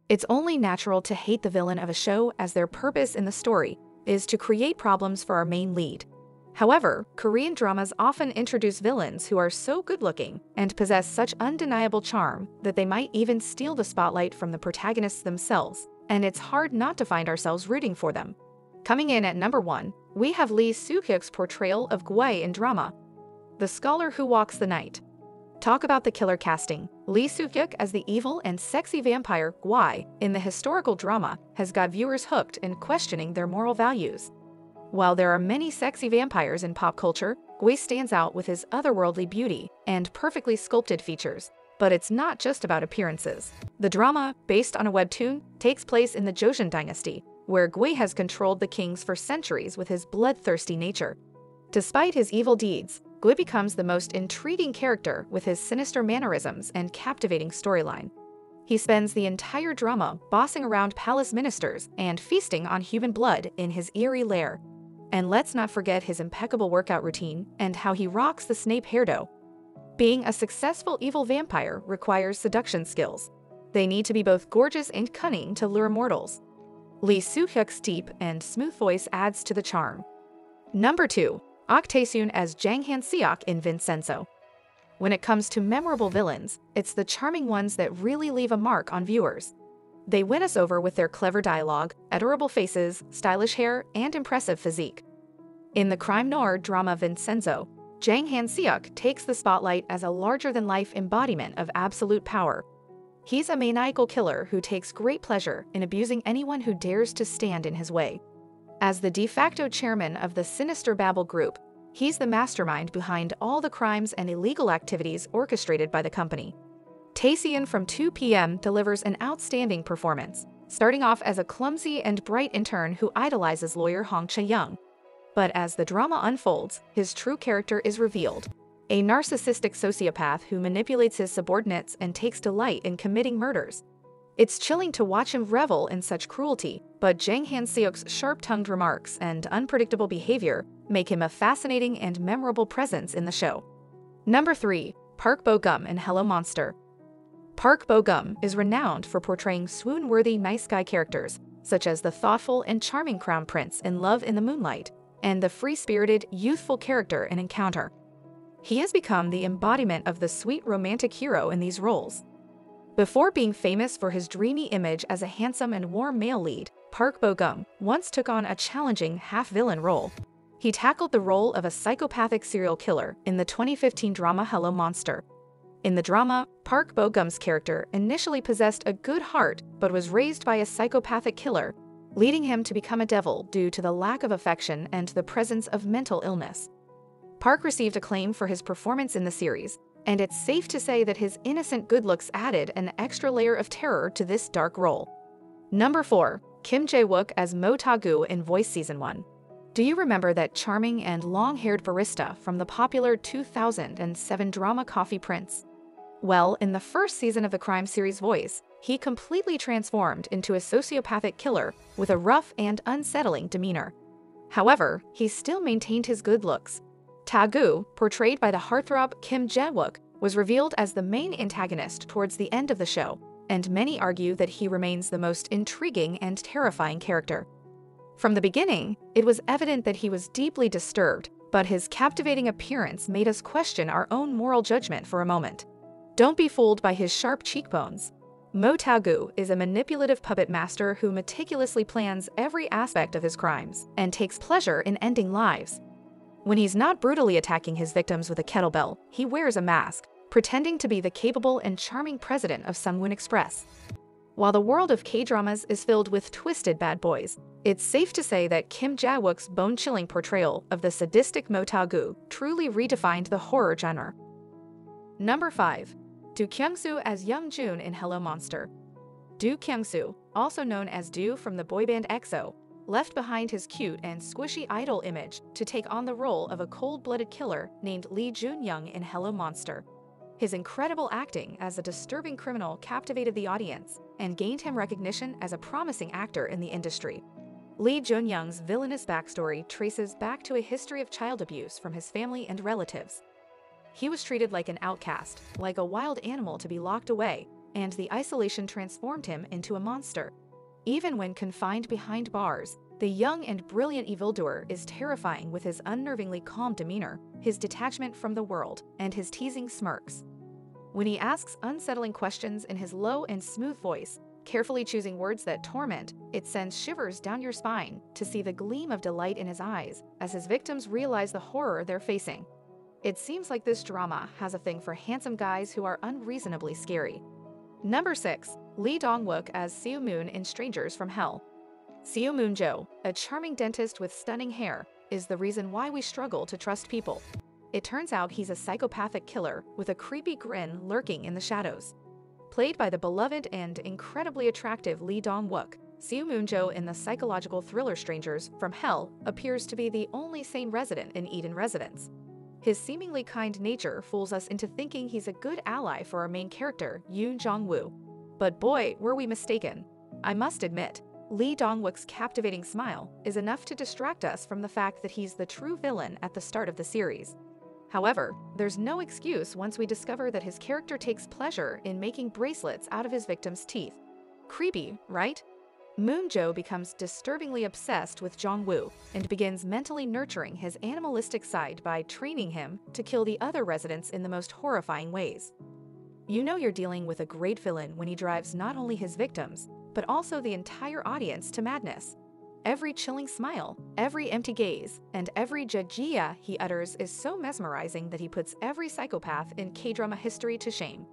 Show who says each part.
Speaker 1: It's only natural to hate the villain of a show as their purpose in the story is to create problems for our main lead. However, Korean dramas often introduce villains who are so good-looking and possess such undeniable charm that they might even steal the spotlight from the protagonists themselves, and it's hard not to find ourselves rooting for them. Coming in at number 1, we have Lee Soo-hyuk's portrayal of Gwai in Drama, the scholar who walks the night. Talk about the killer casting. Lee Soo-hyuk as the evil and sexy vampire Gwai in the historical drama has got viewers hooked and questioning their moral values. While there are many sexy vampires in pop culture, Gwai stands out with his otherworldly beauty and perfectly sculpted features. But it's not just about appearances. The drama, based on a webtoon, takes place in the Joseon dynasty, where Gwai has controlled the kings for centuries with his bloodthirsty nature. Despite his evil deeds, Gwai becomes the most intriguing character with his sinister mannerisms and captivating storyline. He spends the entire drama bossing around palace ministers and feasting on human blood in his eerie lair. And let's not forget his impeccable workout routine and how he rocks the Snape hairdo. Being a successful evil vampire requires seduction skills. They need to be both gorgeous and cunning to lure mortals. Lee Soo-hyuk's deep and smooth voice adds to the charm. Number 2. Ok Tae-soon as Jang Han Seok in Vincenzo. When it comes to memorable villains, it's the charming ones that really leave a mark on viewers. They win us over with their clever dialogue, adorable faces, stylish hair, and impressive physique. In the crime noir drama Vincenzo, Jang Han Seok takes the spotlight as a larger-than-life embodiment of absolute power. He's a maniacal killer who takes great pleasure in abusing anyone who dares to stand in his way. As the de facto chairman of the sinister Babel group, he's the mastermind behind all the crimes and illegal activities orchestrated by the company. Tae-seon from 2 PM delivers an outstanding performance, starting off as a clumsy and bright intern who idolizes lawyer Hong Chae-young. But as the drama unfolds, his true character is revealed. A narcissistic sociopath who manipulates his subordinates and takes delight in committing murders. It's chilling to watch him revel in such cruelty, but Jang Han Seok's sharp-tongued remarks and unpredictable behavior make him a fascinating and memorable presence in the show. Number 3. Park Bo-gum in Hello Monster. Park Bo-gum is renowned for portraying swoon-worthy nice guy characters, such as the thoughtful and charming crown prince in Love in the Moonlight, and the free-spirited, youthful character in Encounter. He has become the embodiment of the sweet romantic hero in these roles. Before being famous for his dreamy image as a handsome and warm male lead, Park Bo-gum once took on a challenging half-villain role. He tackled the role of a psychopathic serial killer in the 2015 drama Hello Monster. In the drama, Park Bo-gum's character initially possessed a good heart but was raised by a psychopathic killer, leading him to become a devil due to the lack of affection and the presence of mental illness. Park received acclaim for his performance in the series, and it's safe to say that his innocent good looks added an extra layer of terror to this dark role. Number 4. Kim Jae Wook as Motagu in Voice Season 1. Do you remember that charming and long-haired barista from the popular 2007 drama Coffee Prince? Well, in the first season of the crime series Voice, he completely transformed into a sociopathic killer with a rough and unsettling demeanor. However, he still maintained his good looks. Tagu, portrayed by the heartthrob Kim Jae Wook, was revealed as the main antagonist towards the end of the show, and many argue that he remains the most intriguing and terrifying character. From the beginning, it was evident that he was deeply disturbed, but his captivating appearance made us question our own moral judgment for a moment. Don't be fooled by his sharp cheekbones. Motagu is a manipulative puppet master who meticulously plans every aspect of his crimes and takes pleasure in ending lives. When he's not brutally attacking his victims with a kettlebell, he wears a mask, pretending to be the capable and charming president of Sungwon Express. While the world of K-dramas is filled with twisted bad boys, it's safe to say that Kim Jae Wook's bone-chilling portrayal of the sadistic Motagu truly redefined the horror genre. Number 5. Do Kyungsu as Young Jun in Hello Monster. Do Kyungsu, also known as Do from the boyband EXO, left behind his cute and squishy idol image to take on the role of a cold-blooded killer named Lee Jun-young in Hello Monster. His incredible acting as a disturbing criminal captivated the audience and gained him recognition as a promising actor in the industry. Lee Jun-young's villainous backstory traces back to a history of child abuse from his family and relatives. He was treated like an outcast, like a wild animal to be locked away, and the isolation transformed him into a monster. Even when confined behind bars, the young and brilliant evildoer is terrifying with his unnervingly calm demeanor, his detachment from the world, and his teasing smirks. When he asks unsettling questions in his low and smooth voice, carefully choosing words that torment, it sends shivers down your spine to see the gleam of delight in his eyes as his victims realize the horror they're facing. It seems like this drama has a thing for handsome guys who are unreasonably scary. Number 6. Lee Dong-wook as Seo Moon in Strangers from Hell. Seo Moon-jo, a charming dentist with stunning hair, is the reason why we struggle to trust people. It turns out he's a psychopathic killer with a creepy grin lurking in the shadows. Played by the beloved and incredibly attractive Lee Dong-wook, Seo Moon-jo in the psychological thriller Strangers from Hell appears to be the only sane resident in Eden Residence. His seemingly kind nature fools us into thinking he's a good ally for our main character, Yoon Jong-woo. But boy, were we mistaken. I must admit, Lee Dong-wook's captivating smile is enough to distract us from the fact that he's the true villain at the start of the series. However, there's no excuse once we discover that his character takes pleasure in making bracelets out of his victims' teeth. Creepy, right? Moon-jo becomes disturbingly obsessed with Jong-woo and begins mentally nurturing his animalistic side by training him to kill the other residents in the most horrifying ways. You know you're dealing with a great villain when he drives not only his victims, but also the entire audience to madness. Every chilling smile, every empty gaze, and every jajia he utters is so mesmerizing that he puts every psychopath in Kdrama history to shame.